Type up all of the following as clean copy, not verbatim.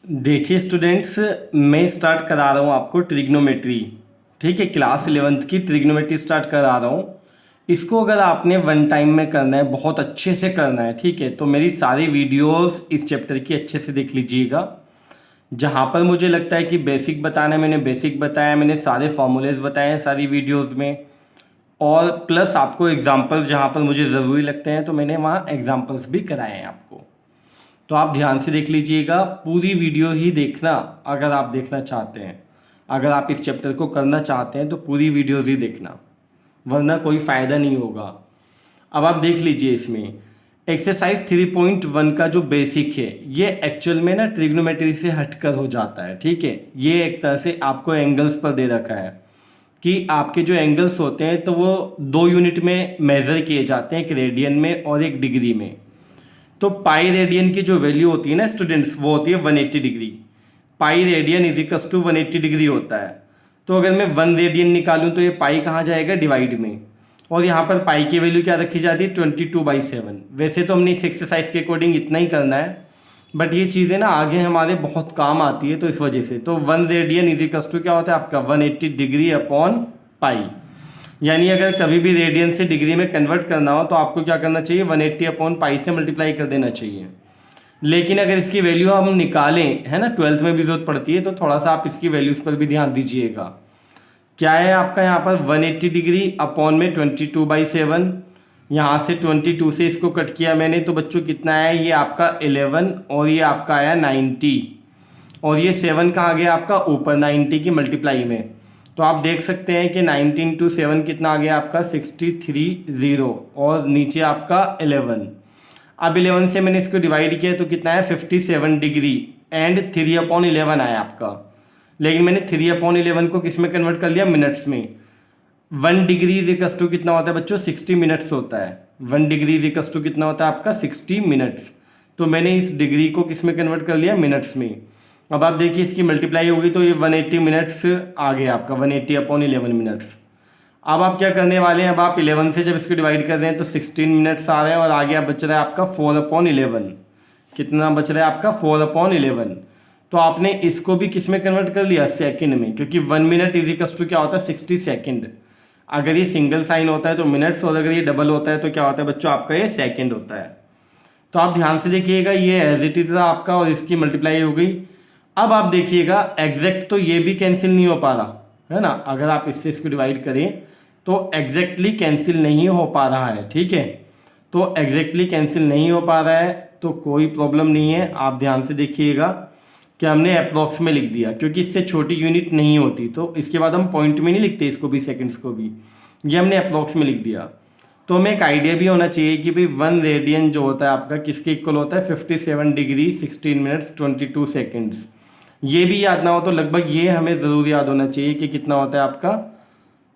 देखिए स्टूडेंट्स, मैं स्टार्ट करा रहा हूँ आपको ट्रिग्नोमेट्री। ठीक है, क्लास 11th की ट्रिग्नोमेट्री स्टार्ट करा रहा हूँ। इसको अगर आपने वन टाइम में करना है, बहुत अच्छे से करना है, ठीक है, तो मेरी सारी वीडियोस इस चैप्टर की अच्छे से देख लीजिएगा। जहाँ पर मुझे लगता है कि बेसिक बताना है, मैंने बेसिक बताया, मैंने सारे फॉर्मूलेज बताए हैं सारी वीडियोज़ में। और प्लस आपको एग्जाम्पल जहाँ पर मुझे ज़रूरी लगते हैं तो मैंने वहाँ एग्जाम्पल्स भी कराए हैं आपको। तो आप ध्यान से देख लीजिएगा, पूरी वीडियो ही देखना अगर आप देखना चाहते हैं। अगर आप इस चैप्टर को करना चाहते हैं तो पूरी वीडियोज़ ही देखना, वरना कोई फ़ायदा नहीं होगा। अब आप देख लीजिए, इसमें एक्सरसाइज 3.1 का जो बेसिक है ये एक्चुअल में ना ट्रिग्नोमेट्री से हटकर हो जाता है। ठीक है, ये एक तरह से आपको एंगल्स पर दे रखा है कि आपके जो एंगल्स होते हैं तो वो दो यूनिट में मेज़र किए जाते हैं, एक रेडियन में और एक डिग्री में। तो पाई रेडियन की जो वैल्यू होती है ना स्टूडेंट्स, वो होती है 180 degree. Pi radian equals to 180 degree होता है। तो अगर मैं 1 रेडियन निकालूं तो ये पाई कहाँ जाएगा, डिवाइड में। और यहाँ पर पाई की वैल्यू क्या रखी जाती है, 22/7। वैसे तो हमने इस एक्सरसाइज के अकॉर्डिंग इतना ही करना है, बट ये चीज़ें ना आगे हमारे बहुत काम आती है, तो इस वजह से तो 1 रेडियन इजिकल्स टू क्या होता है आपका 180 डिग्री अपॉन पाई। यानी अगर कभी भी रेडियन से डिग्री में कन्वर्ट करना हो तो आपको क्या करना चाहिए, 180 अपॉन पाई से मल्टीप्लाई कर देना चाहिए। लेकिन अगर इसकी वैल्यू हम निकालें, है ना, 12th में भी जरूरत पड़ती है, तो थोड़ा सा आप इसकी वैल्यूज़ पर भी ध्यान दीजिएगा। क्या है आपका यहाँ पर 180 डिग्री अपॉन में 22/7। यहाँ से 22 से इसको कट किया मैंने तो बच्चों कितना आया, ये आपका 11 और ये आपका आया 90। और ये 7 कहाँ गया आपका ऊपर 90 की मल्टीप्लाई में। तो आप देख सकते हैं कि 19 × 7 कितना आ गया आपका 63 और नीचे आपका 11। अब 11 से मैंने इसको डिवाइड किया तो कितना है 57 डिग्री एंड 3/11 आया आपका। लेकिन मैंने 3/11 को किस में कन्वर्ट कर लिया, मिनट्स में। 1 डिग्री इजिकल्स टू कितना होता है बच्चों, 60 मिनट्स होता है। 1 डिग्री इजिकल्स टू कितना होता है आपका 60 मिनट्स। तो मैंने इस डिग्री को किस में कन्वर्ट कर लिया, मिनट्स में। अब आप देखिए इसकी मल्टीप्लाई होगी तो ये 180 मिनट्स आ गया आपका, 180/11 मिनट्स। अब आप क्या करने वाले हैं, अब आप 11 से जब इसको डिवाइड कर रहे हैं तो 16 मिनट्स आ रहा है और आगे आप बच रहा है आपका 4/11। कितना बच रहा है आपका 4/11। तो आपने इसको भी किस में कन्वर्ट कर लिया, सेकंड में, क्योंकि 1 मिनट इजिकल्स टू क्या होता है 60 सेकंड। अगर ये सिंगल साइन होता है तो मिनट्स, और अगर ये डबल होता है तो क्या होता है बच्चों आपका ये सेकंड होता है। तो आप ध्यान से देखिएगा, ये एज इट इज़ आपका और इसकी मल्टीप्लाई हो गई। अब आप देखिएगा एग्जैक्ट तो ये भी कैंसिल नहीं हो पा रहा है ना, अगर आप इससे इसको डिवाइड करें तो एग्जैक्टली कैंसिल नहीं हो पा रहा है। ठीक है, तो एग्जैक्टली कैंसिल नहीं हो पा रहा है तो कोई प्रॉब्लम नहीं है। आप ध्यान से देखिएगा कि हमने अप्रॉक्स में लिख दिया, क्योंकि इससे छोटी यूनिट नहीं होती तो इसके बाद हम पॉइंट में नहीं लिखते इसको भी, सेकंड्स को भी, ये हमने अप्रॉक्स में लिख दिया। तो हमें एक आइडिया भी होना चाहिए कि भाई 1 रेडियन जो होता है आपका किसके इक्वल होता है, 57 डिग्री 16 मिनट्स 22 सेकेंड्स। ये भी याद ना हो तो लगभग ये हमें ज़रूर याद होना चाहिए कि कितना होता है आपका,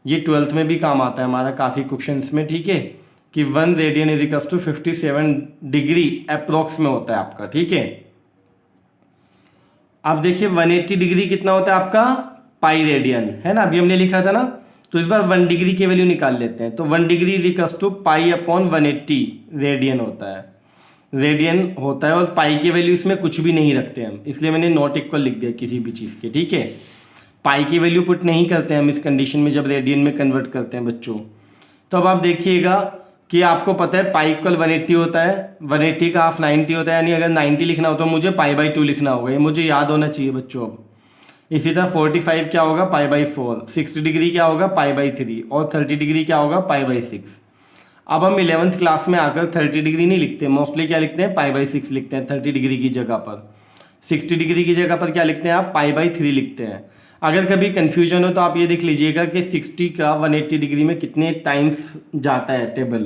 ये 12th में भी काम आता है हमारा काफ़ी क्वेश्चंस में। ठीक है, कि 1 radian equals to 57 degree approx में होता है आपका। ठीक है, अब देखिए 180 डिग्री कितना होता है आपका, पाई रेडियन, है ना, अभी हमने लिखा था ना। तो इस बार 1 डिग्री की वैल्यू निकाल लेते हैं। तो 1 degree equals to pi upon 180 radian होता है, रेडियन होता है। और पाई की वैल्यू इसमें कुछ भी नहीं रखते हम, इसलिए मैंने नॉट इक्वल लिख दिया किसी भी चीज़ के। ठीक है, पाई की वैल्यू पुट नहीं करते हैं हम इस कंडीशन में जब रेडियन में कन्वर्ट करते हैं बच्चों। तो अब आप देखिएगा कि आपको पता है पाई इक्वल 180 होता है, 180 का हाफ 90 होता है, यानी अगर 90 लिखना हो तो मुझे पाई/2 लिखना होगा, ये मुझे याद होना चाहिए बच्चों। अब इसी तरह 45 क्या होगा, पाई/4, 60 डिग्री क्या होगा, पाई/3, और 30 डिग्री क्या होगा, पाई/6। अब हम 11th क्लास में आकर 30 डिग्री नहीं लिखते, मोस्टली क्या लिखते हैं, पाई/6 लिखते हैं 30 डिग्री की जगह पर। 60 डिग्री की जगह पर क्या लिखते हैं आप, पाई/3 लिखते हैं। अगर कभी कन्फ्यूजन हो तो आप ये देख लीजिएगा कि 60 का 180 डिग्री में कितने टाइम्स जाता है टेबल।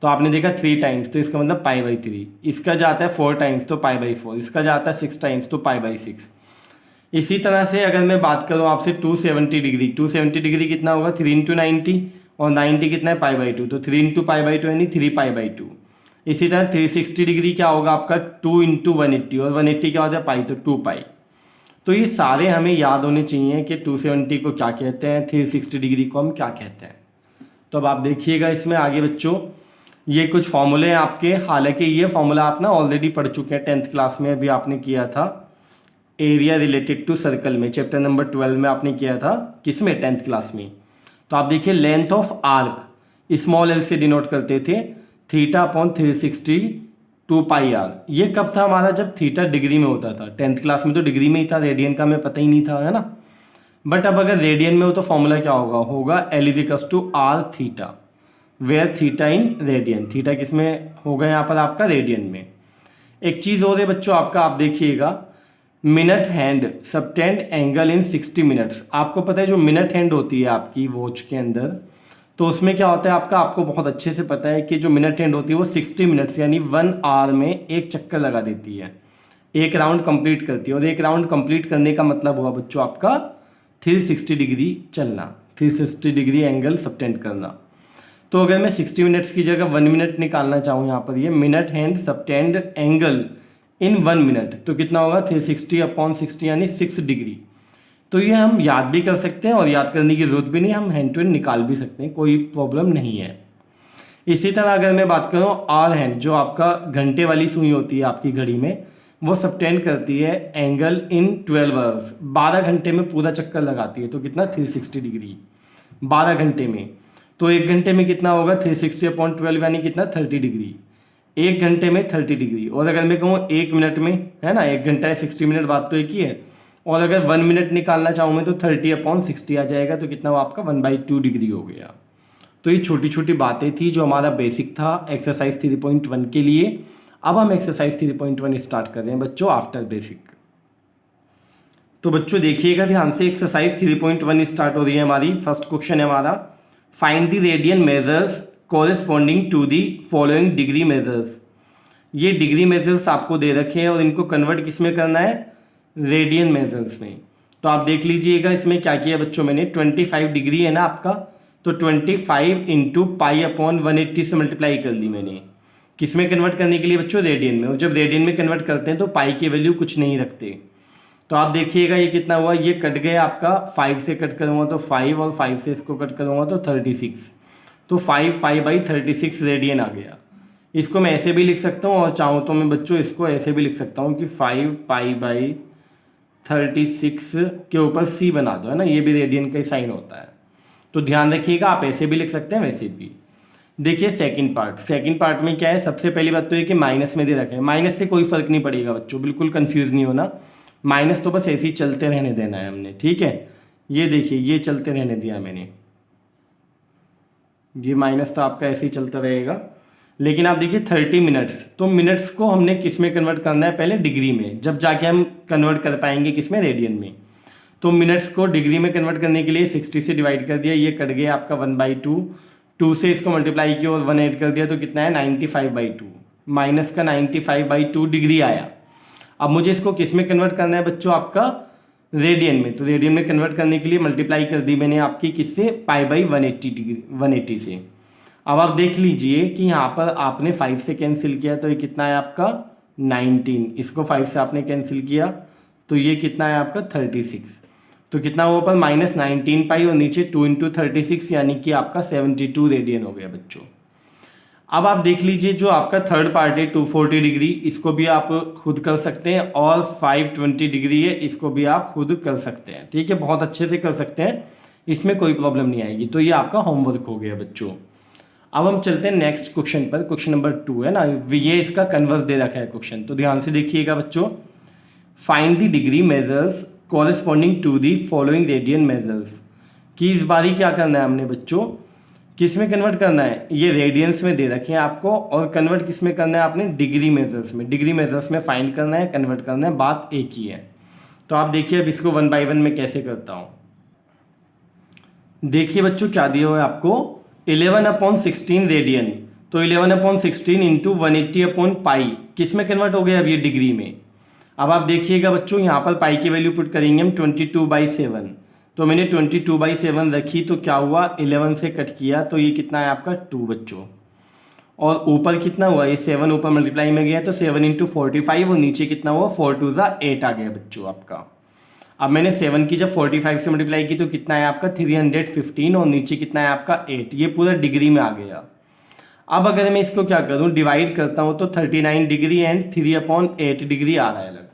तो आपने देखा 3 टाइम्स, तो इसका मतलब पाई/3। इसका जाता है 4 टाइम्स तो पाई/4। इसका जाता है 6 टाइम्स तो पाई/6। इसी तरह से अगर मैं बात करूँ आपसे 270 डिग्री, 270 डिग्री कितना होगा, 3 × 90, और 90 कितना है, पाई/2, तो 3 × पाई/2 यानी 3 पाई/2। इसी तरह 360 डिग्री क्या होगा आपका, 2 × 180, और 180 क्या होता है, पाई, तो 2 पाई। तो ये सारे हमें याद होने चाहिए कि 270 को क्या कहते हैं, 360 डिग्री को हम क्या कहते हैं। तो अब आप देखिएगा इसमें आगे बच्चों, ये कुछ फॉर्मूले हैं आपके। हालांकि ये फॉर्मूला आप ना ऑलरेडी पढ़ चुके हैं 10th क्लास में, अभी आपने किया था एरिया रिलेटेड टू सर्कल में चैप्टर नंबर 12 में आपने किया था, किसमें, 10th क्लास में। तो आप देखिए length of arc small L से डिनोट करते थे θ/360 2πr। ये कब था हमारा, जब थीटा डिग्री में होता था। 10th क्लास में तो डिग्री में ही था, रेडियन का हमें पता ही नहीं था, है ना। बट अब अगर रेडियन में हो तो फॉर्मूला क्या होगा L = r theta, where theta in radian. Theta किस में होगा यहाँ पर आपका, रेडियन में। एक चीज़ और है बच्चों आपका, आप देखिएगा minute hand subtend angle in 60 minutes. आपको पता है जो मिनट हैंड होती है आपकी वॉच के अंदर, तो उसमें क्या होता है आपको बहुत अच्छे से पता है कि जो मिनट हैंड होती है वो 60 मिनट्स यानी 1 आवर में एक चक्कर लगा देती है, एक राउंड कंप्लीट करती है। और एक राउंड कंप्लीट करने का मतलब हुआ बच्चों आपका 360 डिग्री चलना, 360 डिग्री एंगल सबटेंड करना। तो अगर मैं 60 मिनट्स की जगह 1 मिनट निकालना चाहूँ यहाँ पर, ये minute hand subtend angle in 1 minute, तो कितना होगा 360/60 यानी 6 डिग्री। तो ये हम याद भी कर सकते हैं और याद करने की ज़रूरत भी नहीं, हम हैंड टू हैंड निकाल भी सकते हैं, कोई प्रॉब्लम नहीं है। इसी तरह अगर मैं बात करूँ आर हैंड, जो आपका घंटे वाली सुई होती है आपकी घड़ी में, वो सबटेंड करती है एंगल इन 12 आवर्स, 12 घंटे में पूरा चक्कर लगाती है। तो कितना 360 डिग्री 12 घंटे में। तो 1 घंटे में कितना होगा 360/12 यानी कितना 30 डिग्री, 1 घंटे में 30 डिग्री। और अगर मैं कहूँ 1 मिनट में, है ना, 1 घंटा है 60 मिनट, बात तो एक ही है। और अगर 1 मिनट निकालना चाहूँ मैं तो 30/60 आ जाएगा, तो कितना वो आपका 1/2 डिग्री हो गया। तो ये छोटी छोटी बातें थी जो हमारा बेसिक था एक्सरसाइज 3.1 के लिए। अब हम एक्सरसाइज 3.1 स्टार्ट कर रहे हैं बच्चों आफ्टर बेसिक। तो बच्चों देखिएगा ध्यान से, एक्सरसाइज 3.1 स्टार्ट हो रही है हमारी। फर्स्ट क्वेश्चन है हमारा, find the radian measures corresponding to the following degree measures. ये डिग्री मेजर्स आपको दे रखे हैं और इनको कन्वर्ट किस में करना है, रेडियन मेजर्स में। तो आप देख लीजिएगा इसमें क्या किया बच्चों, मैंने 25 डिग्री है ना आपका, तो 25 × π/180 से मल्टीप्लाई कर दी मैंने। किस में कन्वर्ट करने के लिए बच्चों, रेडियन में। और जब रेडियन में कन्वर्ट करते हैं तो पाई की वैल्यू कुछ नहीं रखते। तो आप देखिएगा ये कितना हुआ, ये कट गया आपका, 5 से कट करूँगा तो 5 और 5 से इसको कट करूँगा तो 36। तो 5π/36 रेडियन आ गया। इसको मैं ऐसे भी लिख सकता हूँ और चाहूँ तो मैं बच्चों इसको ऐसे भी लिख सकता हूँ कि 5π/36 के ऊपर c बना दो, है ना, ये भी रेडियन का ही साइन होता है। तो ध्यान रखिएगा, आप ऐसे भी लिख सकते हैं वैसे भी। देखिए सेकंड पार्ट में क्या है, सबसे पहली बात तो ये कि माइनस में दे रखे हैं। माइनस से कोई फर्क नहीं पड़ेगा बच्चों, बिल्कुल कंफ्यूज नहीं होना। माइनस तो बस ऐसे ही चलते रहने देना है हमने, ठीक है। ये देखिए ये चलते रहने दिया मैंने, ये माइनस तो आपका ऐसे ही चलता रहेगा। लेकिन आप देखिए 30 मिनट्स, तो मिनट्स को हमने किस में कन्वर्ट करना है, पहले डिग्री में, जब जाके हम कन्वर्ट कर पाएंगे किस में, रेडियन में। तो मिनट्स को डिग्री में कन्वर्ट करने के लिए 60 से डिवाइड कर दिया, ये कट गया आपका 1/2, 2 से इसको मल्टीप्लाई किया और 1 ऐड कर दिया, तो कितना है 95/2, माइनस का 95/2 डिग्री आया। अब मुझे इसको किस में कन्वर्ट करना है बच्चों, आपका रेडियन में। तो रेडियन में कन्वर्ट करने के लिए मल्टीप्लाई कर दी मैंने आपकी किससे, π/180 डिग्री, 180 से। अब आप देख लीजिए कि यहाँ पर आपने 5 से कैंसिल किया तो ये कितना है आपका 19, इसको 5 से आपने कैंसिल किया तो ये कितना है आपका 36। तो कितना हुआ ऊपर -19π और नीचे 2 × 36 यानी कि आपका 72 रेडियन हो गया बच्चों। अब आप देख लीजिए जो आपका थर्ड पार्ट है 240 डिग्री, इसको भी आप खुद कर सकते हैं, और 520 डिग्री है, इसको भी आप खुद कर सकते हैं, ठीक है, बहुत अच्छे से कर सकते हैं, इसमें कोई प्रॉब्लम नहीं आएगी। तो ये आपका होमवर्क हो गया बच्चों। अब हम चलते हैं नेक्स्ट क्वेश्चन पर, क्वेश्चन नंबर 2 है ना, ये इसका कन्वर्स दे रखा है क्वेश्चन, तो ध्यान से देखिएगा बच्चों। Find the degree measures corresponding to the following radian measures. कि इस बारी क्या करना है हमने बच्चों, किस में कन्वर्ट करना है, ये रेडियंस में दे रखे हैं आपको, और कन्वर्ट किस में करना है आपने, डिग्री मेजर्स में। डिग्री मेजर्स में फाइंड करना है, कन्वर्ट करना है, बात एक ही है। तो आप देखिए अब इसको 1 by 1 में कैसे करता हूँ। देखिए बच्चों क्या दिया हुआ है आपको, 11/16 रेडियन, तो 11/16 × 180/π किस में कन्वर्ट हो गया अब ये, डिग्री में। अब आप देखिएगा बच्चों यहाँ पर पाई की वैल्यू पुट करेंगे हम 22/7, तो मैंने 22/7 रखी, तो क्या हुआ 11 से कट किया तो ये कितना है आपका 2 बच्चों, और ऊपर कितना हुआ, ये 7 ऊपर मल्टीप्लाई में गया तो 7 × 45 और नीचे कितना हुआ 4 2 8 आ गया बच्चों आपका। अब मैंने 7 की जब 45 से मल्टीप्लाई की तो कितना है आपका 315 और नीचे कितना है आपका 8, ये पूरा डिग्री में आ गया। अब अगर मैं इसको क्या करूं, डिवाइड करता हूं तो 39 डिग्री एंड 3/8 डिग्री आ रहा है अलग।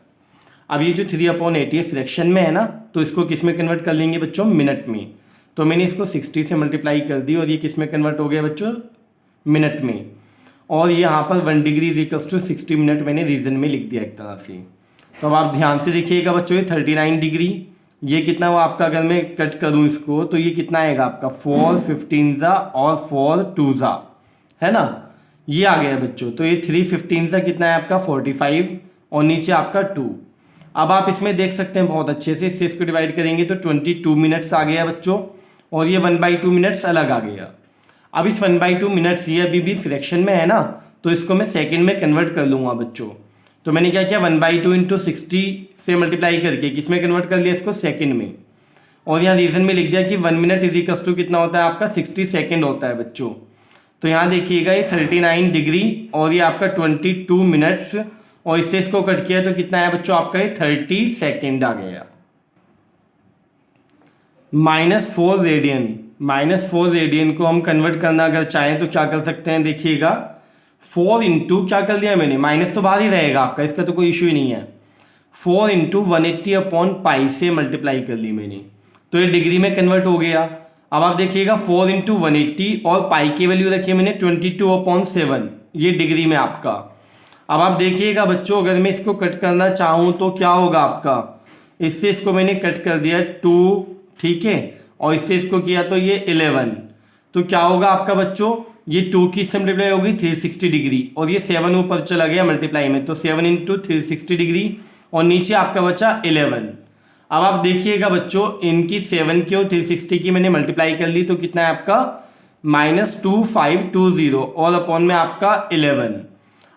अब ये जो 3/80 है फ्रैक्शन में है ना, तो इसको किस में कन्वर्ट कर लेंगे बच्चों, मिनट में। तो मैंने इसको 60 से मल्टीप्लाई कर दी और ये किस में कन्वर्ट हो गया बच्चों, मिनट में। और ये यहाँ पर 1 degree is equals to 60 minute मैंने रीजन में लिख दिया एक तरह से। तो अब आप ध्यान से देखिएगा बच्चों, ये 39 डिग्री, ये कितना हुआ आपका, अगर मैं कट करूँ इसको तो ये कितना आएगा आपका 4 15 ज़ा और 4 2 ज़ा, है ना, ये आ गया बच्चों। तो ये 3 15 ज़ा कितना है आपका 45 और नीचे आपका 2। अब आप इसमें देख सकते हैं बहुत अच्छे से, इससे इसको डिवाइड करेंगे तो 22 मिनट्स आ गया बच्चों, और ये 1/2 मिनट्स अलग आ गया। अब इस 1/2 मिनट्स ये अभी भी फ्रैक्शन में है ना, तो इसको मैं सेकंड में कन्वर्ट कर लूँगा बच्चों। तो मैंने क्या किया, 1/2 इंटू 60 से मल्टीप्लाई करके किस में कन्वर्ट कर लिया, इसको सेकंड में। और यहाँ रीजन में लिख दिया कि 1 मिनट इज इक्वल्स टू कितना होता है आपका 60 सेकेंड होता है बच्चों। तो यहाँ देखिएगा ये 39 डिग्री और ये आपका 22 मिनट्स, और इससे इसको कट किया तो कितना है बच्चों आपका ये 30 सेकेंड आ गया। -4 रेडियन, -4 रेडियन को हम कन्वर्ट करना अगर चाहें तो क्या कर सकते हैं, देखिएगा 4 इंटू क्या कर दिया मैंने, माइनस तो बाहर ही रहेगा आपका, इसका तो कोई इशू ही नहीं है। 4 इंटू 180/π से मल्टीप्लाई कर ली मैंने, तो ये डिग्री में कन्वर्ट हो गया। अब आप देखिएगा 4 इंटू 180 और पाई की वैल्यू रखी है मैंने 22/7, ये डिग्री में आपका। अब आप देखिएगा बच्चों, अगर मैं इसको कट करना चाहूँ तो क्या होगा आपका, इससे इसको मैंने कट कर दिया 2, ठीक है, और इससे इसको किया तो ये 11, तो क्या होगा आपका बच्चों, ये 2 की मल्टीप्लाई होगी 360 डिग्री, और ये 7 ऊपर चला गया मल्टीप्लाई में, तो 7 इंटू 360 डिग्री और नीचे आपका बचा 11। अब आप देखिएगा बच्चों, इनकी 7 की और 360 की मैंने मल्टीप्लाई कर ली, तो कितना है आपका -2520 और अपॉन में आपका 11।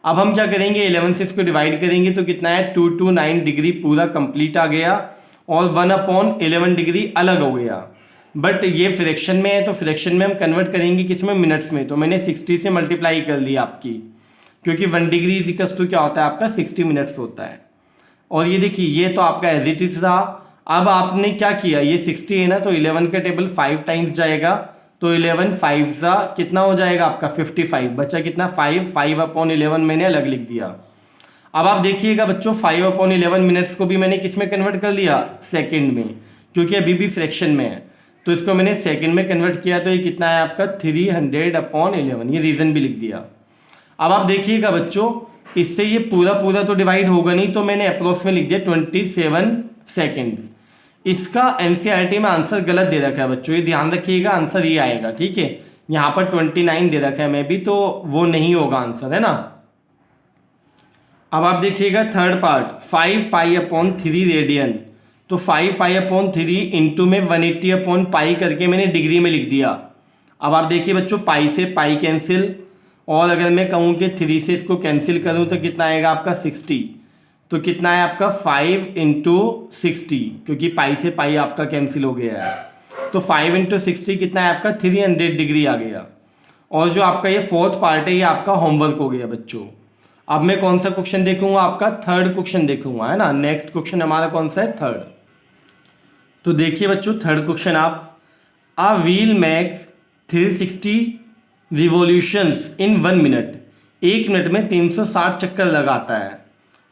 अब हम क्या करेंगे, 11 से इसको डिवाइड करेंगे तो कितना है 229 डिग्री पूरा कंप्लीट आ गया, और 1/11 डिग्री अलग हो गया। बट ये फ्रैक्शन में है, तो फ्रैक्शन में हम कन्वर्ट करेंगे किस में, मिनट्स में। तो मैंने 60 से मल्टीप्लाई कर ली आपकी, क्योंकि 1 डिग्री इज इक्वल्स टू क्या होता है आपका 60 मिनट्स होता है। और ये देखिए, ये तो आपका एज इट इज रहा। अब आपने क्या किया, ये 60 है ना, तो 11 का टेबल 5 टाइम्स जाएगा, तो 11 5 सा कितना हो जाएगा आपका 55, बचा कितना 5/11 मैंने अलग लिख दिया। अब आप देखिएगा बच्चों, 5/11 मिनट्स को भी मैंने किस में कन्वर्ट कर लिया, सेकंड में, क्योंकि अभी भी फ्रैक्शन में है, तो इसको मैंने सेकंड में कन्वर्ट किया, तो ये कितना है आपका 300/11, ये रीजन भी लिख दिया। अब आप देखिएगा बच्चों, इससे ये पूरा पूरा तो डिवाइड होगा नहीं, तो मैंने अप्रोक्स में लिख दिया 27 सेकेंड्स। इसका एनसीईआरटी में आंसर गलत दे रखा है बच्चों, ये ध्यान रखिएगा, आंसर ये आएगा, ठीक है। यहाँ पर 29 दे रखा है मैं भी, तो वो नहीं होगा आंसर, है ना। अब आप देखिएगा थर्ड पार्ट, 5π/3 रेडियन, तो 5π/3 इंटू में 180/π करके मैंने डिग्री में लिख दिया। अब आप देखिए बच्चों, पाई से पाई कैंसिल, और अगर मैं कहूँ कि 3 से इसको कैंसिल करूँ तो कितना आएगा आपका 60, तो कितना है आपका 5 इंटू 60, क्योंकि पाई से पाई आपका कैंसिल हो गया है, तो 5 इंटू 60 कितना है आपका 300 डिग्री आ गया। और जो आपका ये फोर्थ पार्ट है, ये आपका होमवर्क हो गया बच्चों। अब मैं कौन सा क्वेश्चन देखूंगा, आपका थर्ड क्वेश्चन देखूंगा, है ना। नेक्स्ट क्वेश्चन हमारा कौन सा है, थर्ड। तो देखिए बच्चों, थर्ड क्वेश्चन आप, a wheel makes 360 revolutions in 1 minute, 1 minute में 360 चक्कर लगाता है।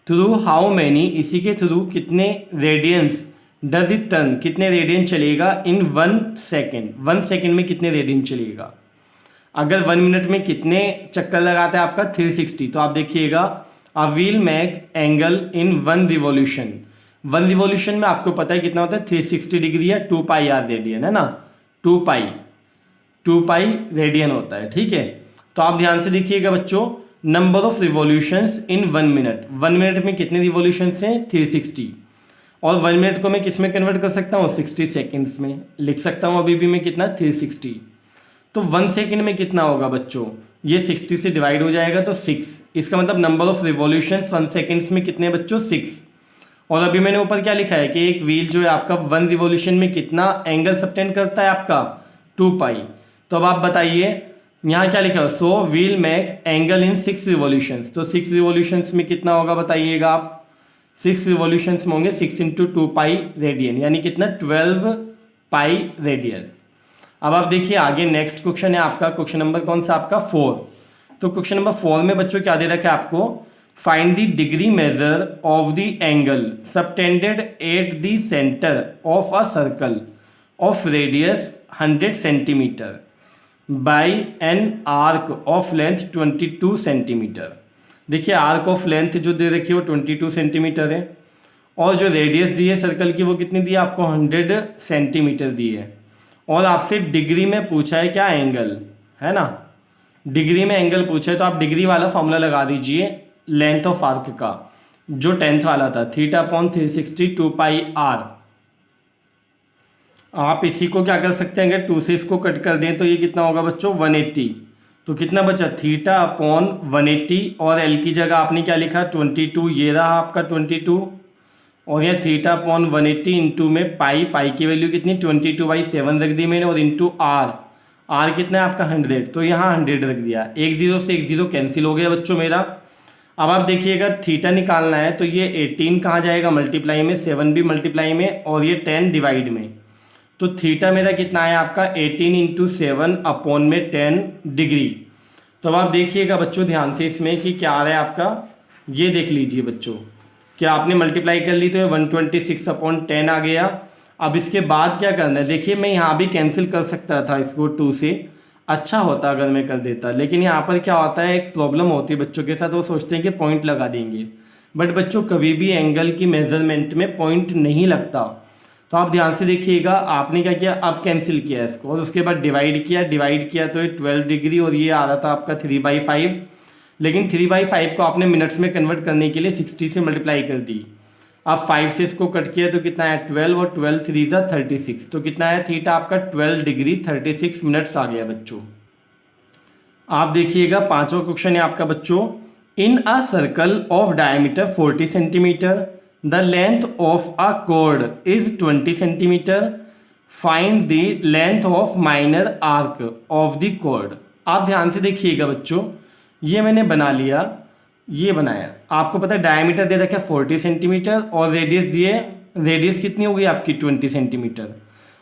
थ्रू हाउ मैनी, इसी के थ्रू कितने रेडियंस डज इट टर्न, कितने रेडियन चलेगा इन 1 सेकेंड, 1 सेकेंड में कितने रेडियन चलेगा। अगर 1 मिनट में कितने चक्कर लगाता है आपका 360, तो आप देखिएगा, a wheel makes angle in 1 revolution, 1 revolution में आपको पता है कितना होता है 360 डिग्री या 2πr रेडियन, है ना, 2π रेडियन होता है, ठीक है। तो आप ध्यान से देखिएगा बच्चों, number of revolutions in 1 minute, 1 minute में कितने रिवॉल्यूशंस हैं 360, और 1 मिनट को मैं किस में कन्वर्ट कर सकता हूँ 60 सेकेंड्स में लिख सकता हूँ अभी भी मैं, कितना 360। तो 1 सेकेंड में कितना होगा बच्चों, ये 60 से डिवाइड हो जाएगा तो 6, इसका मतलब नंबर ऑफ रिवॉल्यूशंस 1 सेकेंड्स में कितने बच्चों 6। और अभी मैंने ऊपर क्या लिखा है कि एक व्हील जो है आपका 1 रिवॉल्यूशन में कितना एंगल सबटेंड करता है आपका 2π। तो अब आप बताइए यहाँ क्या लिखा है, so wheel makes angle in 6 revolutions, तो 6 रिवॉल्यूशंस में कितना होगा बताइएगा आप, 6 रिवॉल्यूशंस में होंगे 6 इंटू 2π रेडियन, यानी कितना 12π रेडियन। अब आप देखिए आगे नेक्स्ट क्वेश्चन है आपका, क्वेश्चन नंबर कौन सा आपका 4। तो क्वेश्चन नंबर 4 में बच्चों क्या दे रखा है आपको, find the degree measure of the angle subtended at the centre of a circle of radius 100 centimetre by an arc of length 22 centimetre. देखिए आर्क ऑफ लेंथ जो दे रखी है वो 22 सेंटीमीटर है और जो रेडियस दी है सर्कल की वो कितनी दी है आपको 100 सेंटीमीटर दी है और आपसे डिग्री में पूछा है क्या एंगल है ना, डिग्री में एंगल पूछा है तो आप डिग्री वाला फॉर्मूला लगा दीजिए लेंथ ऑफ आर्क का जो 10th वाला था θ/360 2πr। आप इसी को क्या कर सकते हैं, अगर 2 से इसको कट कर दें तो ये कितना होगा बच्चों 180। तो कितना बचा θ/180 और एल की जगह आपने क्या लिखा 22, ये रहा आपका 22 और यह θ/180 इंटू में पाई की वैल्यू कितनी 22/7 रख दी मैंने और इंटू आर कितना है आपका 100, तो यहाँ 100 रख दिया। एक जीरो से एक जीरो कैंसिल हो गया बच्चों मेरा। अब आप देखिएगा थीटा निकालना है तो ये 18 कहाँ जाएगा मल्टीप्लाई में, 7 भी मल्टीप्लाई में और ये 10 डिवाइड में। तो थीटा मेरा कितना है आपका 18 इंटू 7 अपॉन में 10 डिग्री। तो अब आप देखिएगा बच्चों ध्यान से इसमें कि क्या आ रहा है आपका, ये देख लीजिए बच्चों क्या आपने मल्टीप्लाई कर ली तो ये 126/10 आ गया। अब इसके बाद क्या करना है, देखिए मैं यहाँ भी कैंसिल कर सकता था इसको 2 से, अच्छा होता अगर मैं कर देता, लेकिन यहाँ पर क्या होता है एक प्रॉब्लम होती है बच्चों के साथ, वो सोचते हैं कि पॉइंट लगा देंगे, बट बच्चों कभी भी एंगल की मेजरमेंट में पॉइंट नहीं लगता। तो आप ध्यान से देखिएगा आपने क्या किया, अब कैंसिल किया इसको और उसके बाद डिवाइड किया तो ये 12 डिग्री और ये आ रहा था आपका 3/5, लेकिन 3/5 को आपने मिनट्स में कन्वर्ट करने के लिए 60 से मल्टीप्लाई कर दी। अब 5 से इसको कट किया तो कितना है 12 और 12 3 ज़ा 36, तो कितना है थीटा आपका 12 डिग्री 36 मिनट्स आ गया बच्चों। आप देखिएगा 5वां क्वेश्चन है आपका बच्चों, in a circle of diameter 40 centimetre the length of a chord is 20 centimetre, find the length of minor arc of the chord. आप ध्यान से देखिएगा बच्चों, ये मैंने बना लिया, ये बनाया, आपको पता है डायमीटर दे रखा है 40 सेंटीमीटर और रेडियस कितनी होगी आपकी 20 सेंटीमीटर,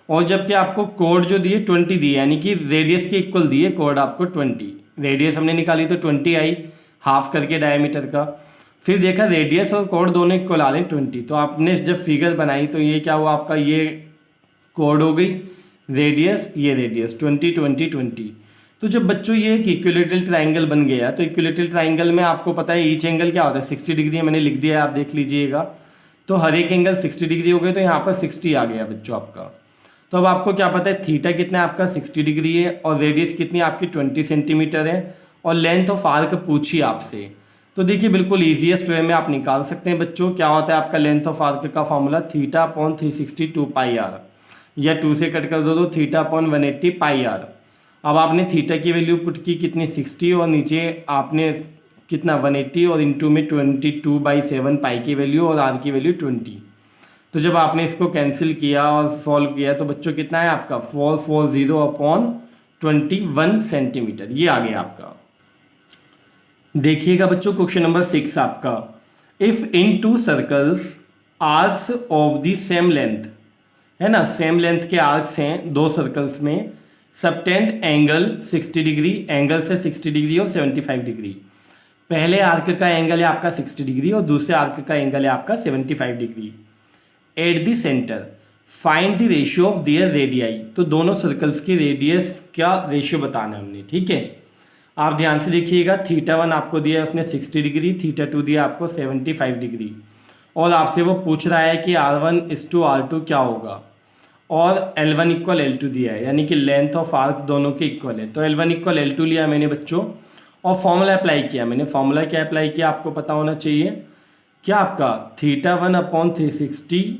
और जबकि आपको कोड जो दिए 20 दिए, यानी कि रेडियस के इक्वल दिए कोड आपको 20, रेडियस हमने निकाली तो 20 आई हाफ करके डायमीटर का, फिर देखा रेडियस और कोड दोनों इक्वल आ रहे हैं 20, तो आपने जब फिगर बनाई तो ये क्या हुआ आपका, ये कोड हो गई रेडियस, ये रेडियस 20 20 20। तो जब बच्चों ये एक इक्विलेटरल ट्राइंगल बन गया, तो इक्विलेटरल ट्राइंगल में आपको पता है ईच एंगल क्या होता है 60 डिग्री, मैंने लिख दिया है आप देख लीजिएगा, तो हर एक एंगल 60 डिग्री हो गए, तो यहाँ पर 60 आ गया बच्चों आपका। तो अब आपको क्या पता है थीटा कितना है आपका 60 डिग्री है और रेडियस कितनी आपकी 20 सेंटीमीटर है और लेंथ ऑफ आर्क पूछी आपसे, तो देखिए बिल्कुल ईजीएस्ट वे में आप निकाल सकते हैं बच्चों। क्या होता है आपका लेंथ ऑफ आर्क का फॉर्मूला θ/360 2πr, या 2 से कट कर दो तो θ/180 πr। अब आपने थीटा की वैल्यू पुट की कितनी 60 और नीचे आपने कितना 180 और इंटू में 22/7 पाई की वैल्यू और आर की वैल्यू 20। तो जब आपने इसको कैंसिल किया और सॉल्व किया तो बच्चों कितना है आपका 440/21 सेंटीमीटर, ये आ गया आपका। देखिएगा बच्चों क्वेश्चन नंबर 6 आपका, if in 2 circles arcs of the same length, है ना, सेम लेंथ के आर्क्स हैं 2 सर्कल्स में, सबटेंड एंगल 60 डिग्री, एंगल से 60 डिग्री और 75 डिग्री। पहले आर्क का एंगल है आपका 60 डिग्री और दूसरे आर्क का एंगल है आपका 75 degree. At the centre find the ratio of their radii, तो दोनों सर्कल्स की रेडियस का रेशियो बताना है हमने, ठीक है। आप ध्यान से देखिएगा θ1 आपको दिया उसने 60 डिग्री, θ2 दिया आपको 75 डिग्री और आपसे वो पूछ रहा है कि R1:R2 क्या होगा और L1 = L2 दिया है, यानी कि लेंथ ऑफ आर्क दोनों के इक्वल है। तो L1 = L2 लिया मैंने बच्चों और फॉर्मूला अप्लाई किया मैंने। फॉर्मूला क्या अप्लाई किया आपको पता होना चाहिए, क्या आपका θ1/360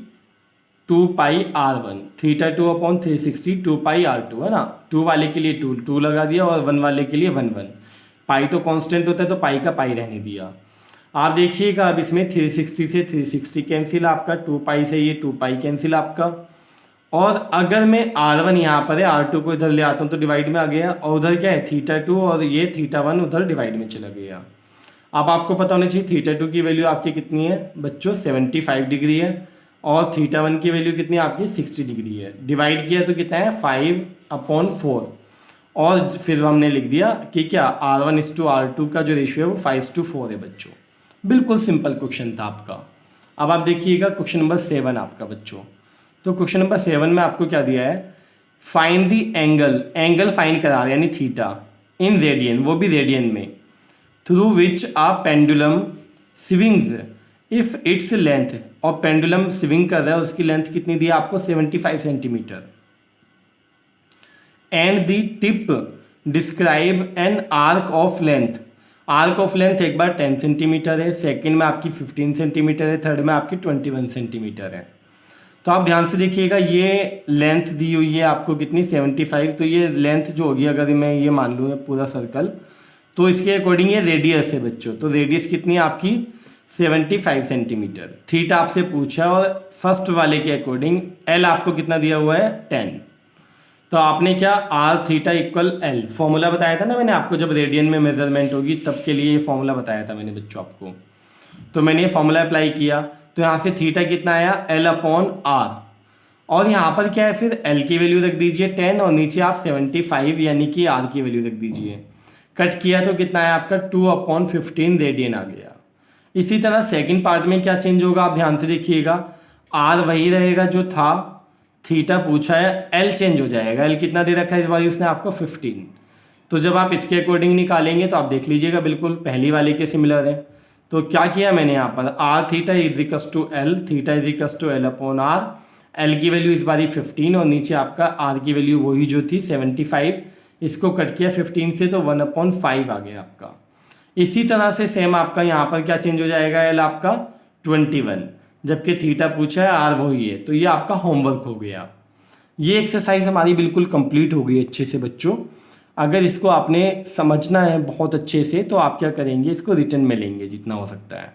2πr1, θ2/360 2πr2 है ना, 2 वाले के लिए 2 2 लगा दिया और 1 वाले के लिए 1 1, पाई तो कांस्टेंट होता है तो पाई का पाई रहने दिया। आप देखिएगा अब इसमें 360 से 360 कैंसिल आपका, 2π से ये 2π कैंसिल आपका, और अगर मैं R1 यहाँ पर है R2 को इधर ले आता हूँ तो डिवाइड में आ गया, और उधर क्या है θ2 और ये θ1 उधर डिवाइड में चला गया। अब आपको पता होना चाहिए θ2 की वैल्यू आपकी कितनी है बच्चों 75 डिग्री है और θ1 की वैल्यू कितनी है आपकी 60 डिग्री है। डिवाइड किया तो कितना है 5/4 और फिर हमने लिख दिया कि क्या R1:R2 का जो रेशियो है वो 5:4 है बच्चों। बिल्कुल सिंपल क्वेश्चन था आपका। अब आप देखिएगा क्वेश्चन नंबर 7 आपका बच्चों। तो क्वेश्चन नंबर 7 में आपको क्या दिया है, find the angle, angle find करा रहे यानी थीटा, इन रेडियन, वो भी रेडियन में, through which a pendulum swings if its length, और पेंडुलम स्विंग कर रहा है उसकी लेंथ कितनी दी है आपको 75 centimetre, and the tip describe an arc of length, arc of length एक बार 10 सेंटीमीटर है, सेकंड में आपकी 15 सेंटीमीटर है, थर्ड में आपकी 21 सेंटीमीटर है। तो आप ध्यान से देखिएगा, ये लेंथ दी हुई है आपको कितनी 75, तो ये लेंथ जो होगी अगर मैं ये मान लूँ पूरा सर्कल, तो इसके अकॉर्डिंग ये रेडियस है बच्चों। तो रेडियस कितनी है आपकी 75 सेंटीमीटर। थीटा आपसे पूछा और फर्स्ट वाले के अकॉर्डिंग एल आपको कितना दिया हुआ है 10। तो आपने क्या r theta equal L formula बताया था ना मैंने आपको, जब रेडियन में मेजरमेंट होगी तब के लिए ये फॉर्मूला बताया था मैंने बच्चों आपको। तो मैंने ये फॉर्मूला अप्लाई किया, तो यहाँ से थीटा कितना आया एल अपॉन आर, और यहाँ पर क्या है फिर एल की वैल्यू रख दीजिए 10 और नीचे आप 75 यानी कि आर की वैल्यू रख दीजिए। कट किया तो कितना है आपका 2/15 रेडियन आ गया। इसी तरह सेकंड पार्ट में क्या चेंज होगा आप ध्यान से देखिएगा, आर वही रहेगा जो था, थीटा पूछा है, एल चेंज हो जाएगा। एल कितना दे रखा है इस बार उसने आपको 15। तो जब आप इसके अकॉर्डिंग निकालेंगे तो आप देख लीजिएगा बिल्कुल पहली वाले के सिमिलर है। तो क्या किया मैंने यहाँ पर R theta is equals to L, theta is equals to L upon R, L की वैल्यू इस बार 15 और नीचे आपका आर की वैल्यू वही जो थी 75, इसको कट किया 15 से तो 1/5 आ गया आपका। इसी तरह से सेम आपका यहाँ पर क्या चेंज हो जाएगा एल आपका 21, जबकि थीटा पूछा है आर वही है। तो ये आपका होमवर्क हो गया। ये एक्सरसाइज हमारी बिल्कुल कंप्लीट हो गई अच्छे से बच्चों। अगर इसको आपने समझना है बहुत अच्छे से तो आप क्या करेंगे, इसको रिटर्न में लेंगे जितना हो सकता है।